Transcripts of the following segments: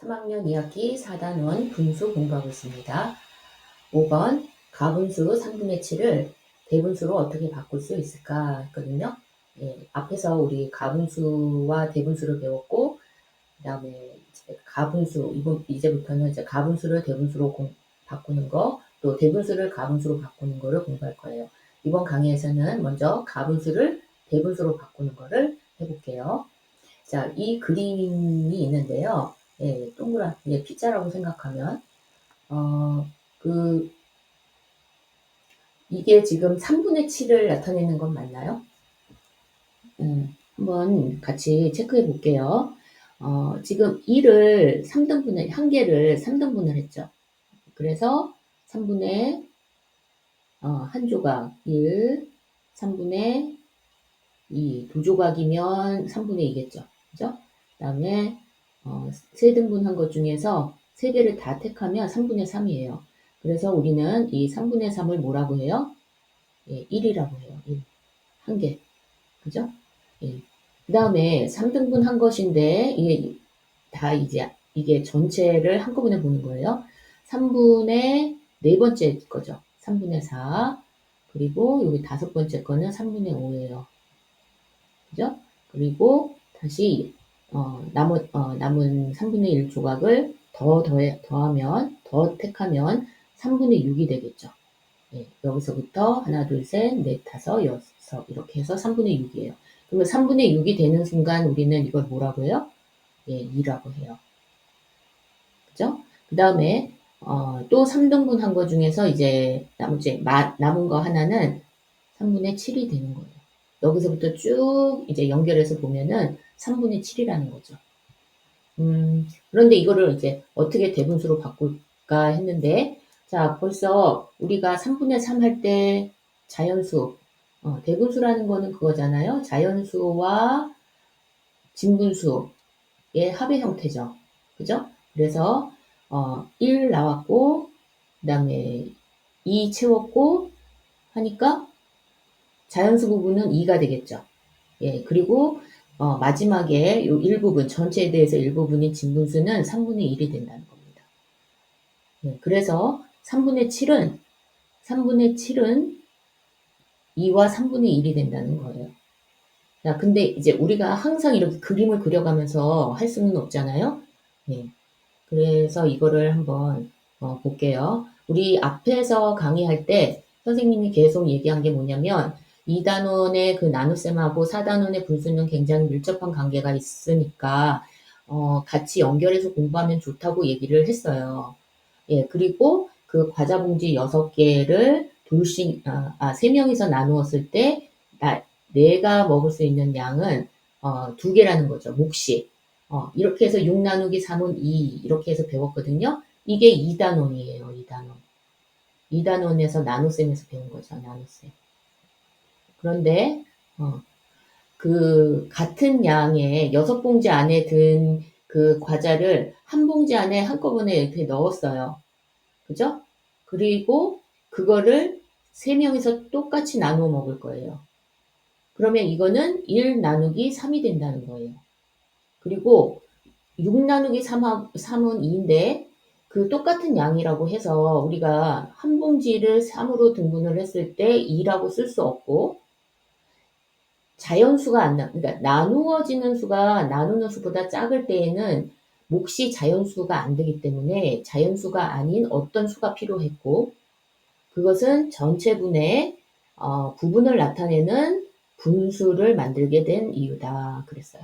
3학년 2학기 4단원 분수 공부하고 있습니다. 5번 가분수 3분의 7을 대분수로 어떻게 바꿀 수 있을까 했거든요. 앞에서 우리 가분수와 대분수를 배웠고, 그 다음에 가분수, 이제부터는 이제 가분수를 대분수로 바꾸는 거, 또 대분수를 가분수로 바꾸는 거를 공부할 거예요. 이번 강의에서는 먼저 가분수를 대분수로 바꾸는 거를 해볼게요. 자, 이 그림이 있는데요. 동그란, 피자라고 생각하면, 이게 지금 3분의 7을 나타내는 건 맞나요? 한번 같이 체크해 볼게요. 지금 1을 3등분을, 한 개를 3등분을 했죠. 그래서 3분의, 한 조각 1, 3분의 2, 두 조각이면 3분의 2겠죠. 그죠? 그 다음에, 세 등분한 것 중에서 세 개를 다 택하면 3분의 3이에요. 그래서 우리는 이 3분의 3을 뭐라고 해요? 1이라고 해요. 1. 한 개. 그죠? 그 다음에 3등분 한 것인데, 이게 전체를 한꺼번에 보는 거예요. 3분의 네 번째 거죠. 3분의 4. 그리고 여기 다섯 번째 거는 3분의 5예요. 그죠? 그리고 다시, 남은 3분의 1 조각을 더하면, 더 택하면 3분의 6이 되겠죠. 여기서부터 하나, 둘, 셋, 넷, 다섯, 여섯 이렇게 해서 3분의 6이에요. 그러면 3분의 6이 되는 순간 우리는 이걸 뭐라고 해요? 2라고 해요. 그죠? 그 다음에 또 3등분 한 거 중에서 이제 남은 거 하나는 3분의 7이 되는 거예요. 여기서부터 쭉 이제 연결해서 보면은 3분의 7이라는 거죠. 그런데 이거를 이제 어떻게 대분수로 바꿀까 했는데, 자, 벌써 우리가 3분의 3 할 때 자연수, 대분수라는 거는 그거잖아요. 자연수와 진분수의 합의 형태죠. 그죠? 그래서, 1 나왔고, 그 다음에 2 채웠고 하니까 자연수 부분은 2가 되겠죠. 그리고 마지막에 이 일부분, 전체에 대해서 일부분인 진분수는 3분의 1이 된다는 겁니다. 그래서 3분의 7은 2와 3분의 1이 된다는 거예요. 자, 근데 이제 우리가 항상 이렇게 그림을 그려가면서 할 수는 없잖아요. 그래서 이거를 한번 볼게요. 우리 앞에서 강의할 때 선생님이 계속 얘기한 게 뭐냐면 2단원의 그 나눗셈하고 4단원의 분수는 굉장히 밀접한 관계가 있으니까 같이 연결해서 공부하면 좋다고 얘기를 했어요. 그리고 그 과자 봉지 6개를 둘씩 3명이서 나누었을 때 내가 먹을 수 있는 양은 2개라는 거죠. 몫이. 이렇게 해서 6 나누기 3은 2 이렇게 해서 배웠거든요. 이게 2단원이에요. 2단원. 2단원에서 나눗셈에서 배운 거죠. 나눗셈. 그런데 그 같은 양의 6봉지 안에 든 그 과자를 한 봉지 안에 한꺼번에 이렇게 넣었어요. 그죠? 그리고 그거를 3명이서 똑같이 나누어 먹을 거예요. 그러면 이거는 1 나누기 3이 된다는 거예요. 그리고 6 나누기 3은 2인데 그 똑같은 양이라고 해서 우리가 한 봉지를 3으로 등분을 했을 때 2라고 쓸 수 없고, 자연수가 그러니까 나누어지는 수가 나누는 수보다 작을 때에는 몫이 자연수가 안 되기 때문에 자연수가 아닌 어떤 수가 필요했고, 그것은 전체분의 부분을 나타내는 분수를 만들게 된 이유다 그랬어요.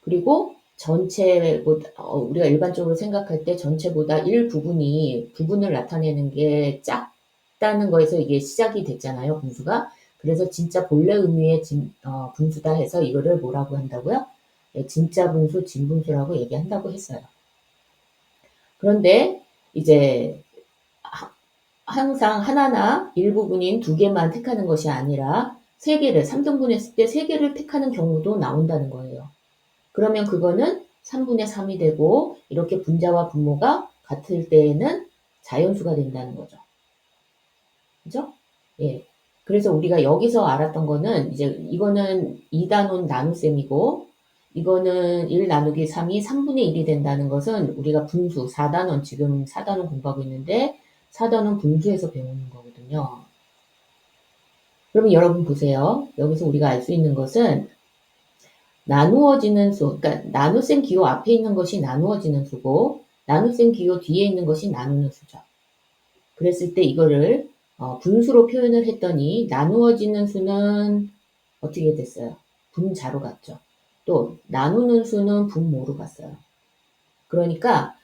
그리고 전체보다 우리가 일반적으로 생각할 때 전체보다 부분을 나타내는 게 작다는 거에서 이게 시작이 됐잖아요, 분수가. 그래서 진짜 본래 의미의 분수다 해서 이거를 뭐라고 한다고요? 진짜 분수, 진분수라고 얘기한다고 했어요. 그런데 이제 항상 하나나 일부분인 2개만 택하는 것이 아니라 3개를 3등분 했을 때 3개를 택하는 경우도 나온다는 거예요. 그러면 그거는 3분의 3이 되고 이렇게 분자와 분모가 같을 때에는 자연수가 된다는 거죠. 그죠? 그래서 우리가 여기서 알았던 거는 이제 이거는 2단원 나눗셈이고 이거는 1 나누기 3이 3분의 1이 된다는 것은 우리가 분수, 4단원, 지금 4단원 공부하고 있는데 4단원 분수에서 배우는 거거든요. 그러면 여러분 보세요. 여기서 우리가 알 수 있는 것은 나누어지는 수, 그러니까 나눗셈 기호 앞에 있는 것이 나누어지는 수고 나눗셈 기호 뒤에 있는 것이 나누는 수죠. 그랬을 때 이거를 분수로 표현을 했더니 나누어지는 수는 어떻게 됐어요? 분자로 갔죠. 또 나누는 수는 분모로 갔어요. 그러니까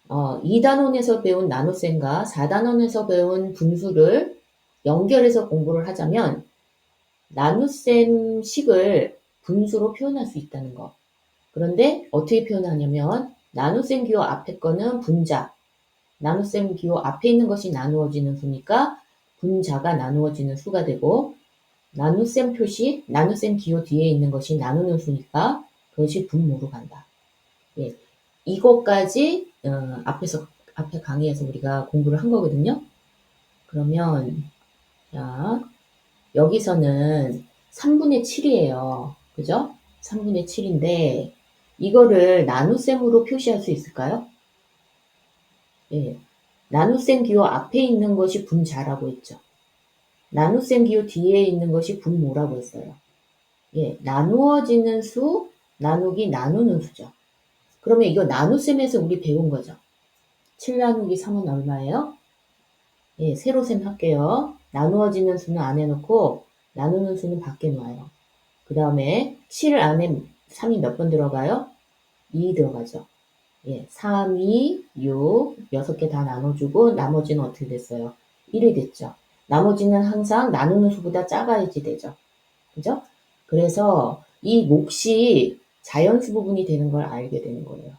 2단원에서 배운 나눗셈과 4단원에서 배운 분수를 연결해서 공부를 하자면 나눗셈 식을 분수로 표현할 수 있다는 거. 그런데 어떻게 표현하냐면 나눗셈 기호 앞에 거는 분자, 나눗셈 기호 앞에 있는 것이 나누어지는 수니까 분자가 나누어지는 수가 되고 나눗셈 표시, 나눗셈 기호 뒤에 있는 것이 나누는 수니까 그것이 분모로 간다. 예, 이것까지 앞에 강의에서 우리가 공부를 한 거거든요. 그러면 자, 여기서는 3분의 7이에요. 그죠? 3분의 7인데 이거를 나눗셈으로 표시할 수 있을까요? 예, 나눗셈 기호 앞에 있는 것이 분자라고 했죠. 나눗셈 기호 뒤에 있는 것이 분모라고 했어요. 예, 나누어지는 수, 나누기, 나누는 수죠. 그러면 이거 나눗셈에서 우리 배운 거죠. 7 나누기 3은 얼마예요? 예, 세로셈 할게요. 나누어지는 수는 안에 놓고 나누는 수는 밖에 놓아요. 그 다음에 7 안에 3이 몇 번 들어가요? 2 들어가죠. 예, 3, 2, 6, 6개 다 나눠주고 나머지는 어떻게 됐어요? 1이 됐죠. 나머지는 항상 나누는 수보다 작아야지 되죠. 그죠? 그래서 이 몫이 자연수 부분이 되는 걸 알게 되는 거예요.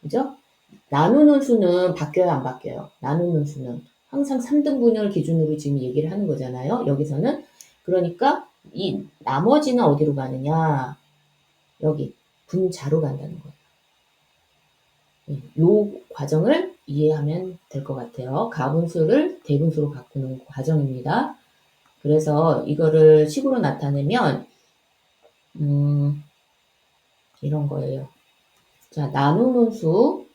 그죠? 나누는 수는 바뀌어요, 안 바뀌어요? 나누는 수는 항상 3등분을 기준으로 지금 얘기를 하는 거잖아요. 여기서는. 그러니까 이 나머지는 어디로 가느냐? 여기 분자로 간다는 거예요. 이 과정을 이해하면 될 것 같아요. 가분수를 대분수로 바꾸는 과정입니다. 그래서 이거를 식으로 나타내면 이런 거예요. 자, 나누는 수,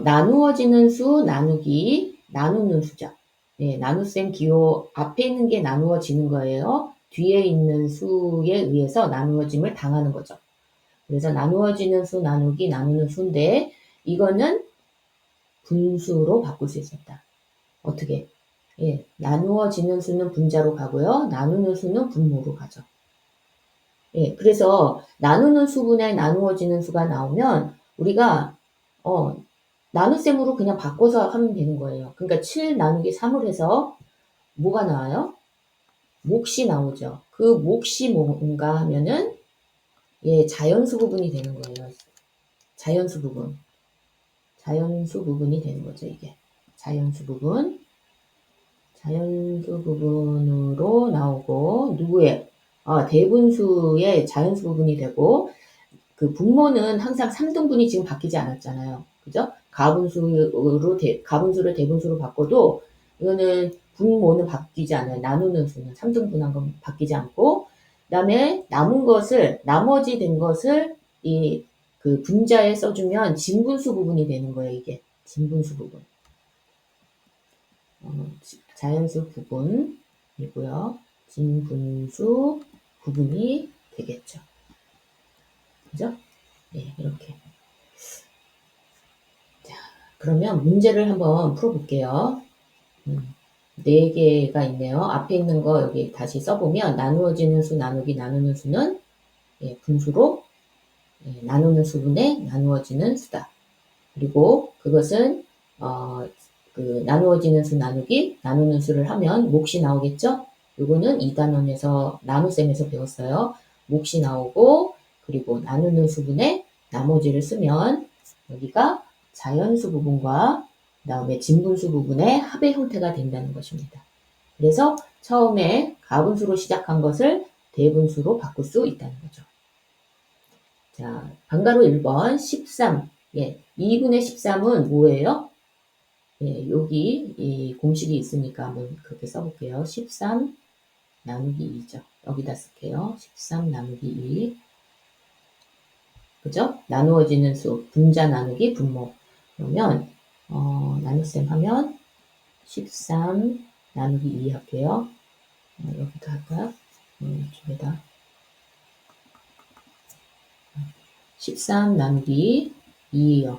나누어지는 수, 나누기, 나누는 수죠. 네, 나눗셈 기호 앞에 있는 게 나누어지는 거예요. 뒤에 있는 수에 의해서 나누어짐을 당하는 거죠. 그래서 나누어지는 수, 나누기, 나누는 수인데 이거는 분수로 바꿀 수 있었다. 어떻게? 예, 나누어지는 수는 분자로 가고요. 나누는 수는 분모로 가죠. 예, 그래서 나누는 수분에 나누어지는 수가 나오면 우리가 나눗셈으로 그냥 바꿔서 하면 되는 거예요. 그러니까 7 나누기 3을 해서 뭐가 나와요? 몫이 나오죠. 그 몫이 뭔가 하면은 예, 자연수 부분이 되는 거예요. 자연수 부분. 자연수 부분이 되는 거죠, 이게. 자연수 부분. 자연수 부분으로 나오고 누구의 대분수의 자연수 부분이 되고 그 분모는 항상 3등분이 지금 바뀌지 않았잖아요. 그죠? 가분수를 대분수로 바꿔도 이거는 분모는 바뀌지 않아요. 나누는 수는 3등분한 건 바뀌지 않고 그다음에 남은 것을 나머지 된 것을 이 그 분자에 써주면 진분수 부분이 되는 거예요. 이게 진분수 부분. 자연수 부분이고요. 진분수 부분이 되겠죠. 그죠? 네, 이렇게. 자, 그러면 문제를 한번 풀어볼게요. 4개가 있네요. 앞에 있는 거 여기 다시 써보면 나누어지는 수, 나누기, 나누는 수는 예, 분수로 예, 나누는 수분에 나누어지는 수다. 그리고 그것은 그 나누어지는 수 나누기, 나누는 수를 하면 몫이 나오겠죠? 요거는 2단원에서 나눗셈에서 배웠어요. 몫이 나오고 그리고 나누는 수분에 나머지를 쓰면 여기가 자연수 부분과 그 다음에 진분수 부분의 합의 형태가 된다는 것입니다. 그래서 처음에 가분수로 시작한 것을 대분수로 바꿀 수 있다는 거죠. 자, 방가로 1번 13. 예, 2분의 13은 뭐예요? 예, 여기 이 공식이 있으니까 한번 그렇게 써볼게요. 13 나누기 2죠. 여기다 쓸게요. 13 나누기 2. 그죠? 나누어지는 수, 분자 나누기 분모. 그러면, 나눗셈 하면 13 나누기 2 할게요. 여기도 할까요? 이쪽에다. 13 나누기 2요.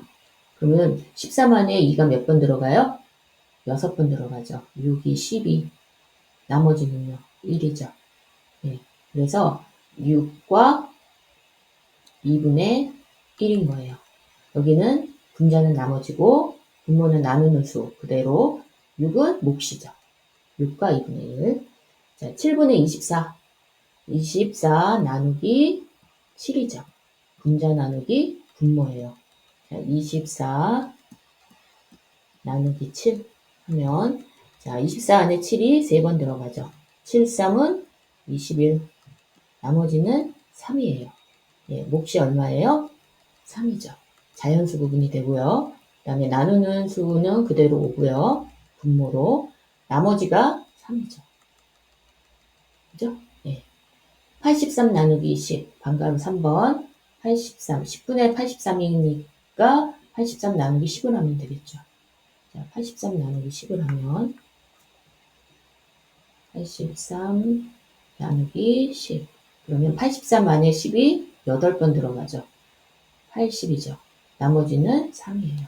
그러면 13 안에 2가 몇 번 들어가요? 6번 들어가죠. 6이 12. 나머지는요, 1이죠. 네. 그래서 6과 2분의 1인 거예요. 여기는 분자는 나머지고 분모는 나누는 수 그대로 6은 몫이죠. 6과 2분의 1. 자, 7분의 24. 24 나누기 7이죠. 분자 나누기 분모예요. 자, 24 나누기 7 하면 자, 24 안에 7이 3번 들어가죠. 7, 3은 21. 나머지는 3이에요. 예, 몫이 얼마예요? 3이죠. 자연수 부분이 되고요. 그 다음에 나누는 수는 그대로 오고요. 분모로. 나머지가 3이죠. 그죠? 예. 83 나누기 10. 반가로 3번. 83. 10분의 83이니까 83 나누기 10을 하면 되겠죠. 자, 83 나누기 10을 하면 83 나누기 10. 그러면 83 안에 10이 8번 들어가죠. 80이죠. 나머지는 3이에요.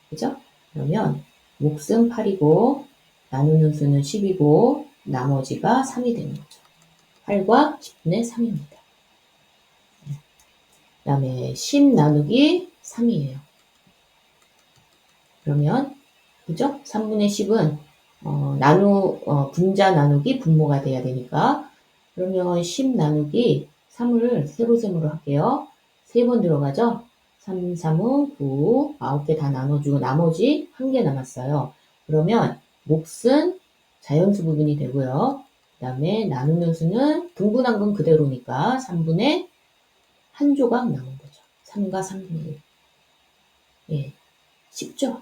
그죠? 그러면 몫은 8이고 나누는 수는 10이고 나머지가 3이 되는 거죠. 8과 10분의 3입니다. 그 다음에 10 나누기 3이에요. 그러면 그죠? 3분의 10은 분자 나누기 분모가 돼야 되니까 그러면 10 나누기 3을 세로셈으로 할게요. 3번 들어가죠? 3, 3은 9, 9개 다 나눠주고 나머지 1개 남았어요. 그러면 몫은 자연수 부분이 되고요. 그 다음에 나누는 수는 분분한 건 그대로니까 3분의 1 조각 남은 거죠. 3과 3분의 1. 예, 쉽죠?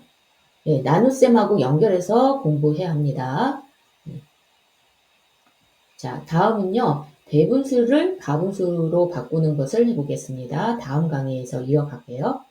예, 나눗셈하고 연결해서 공부해야 합니다. 자, 다음은요. 대분수를 가분수로 바꾸는 것을 해보겠습니다. 다음 강의에서 이어갈게요.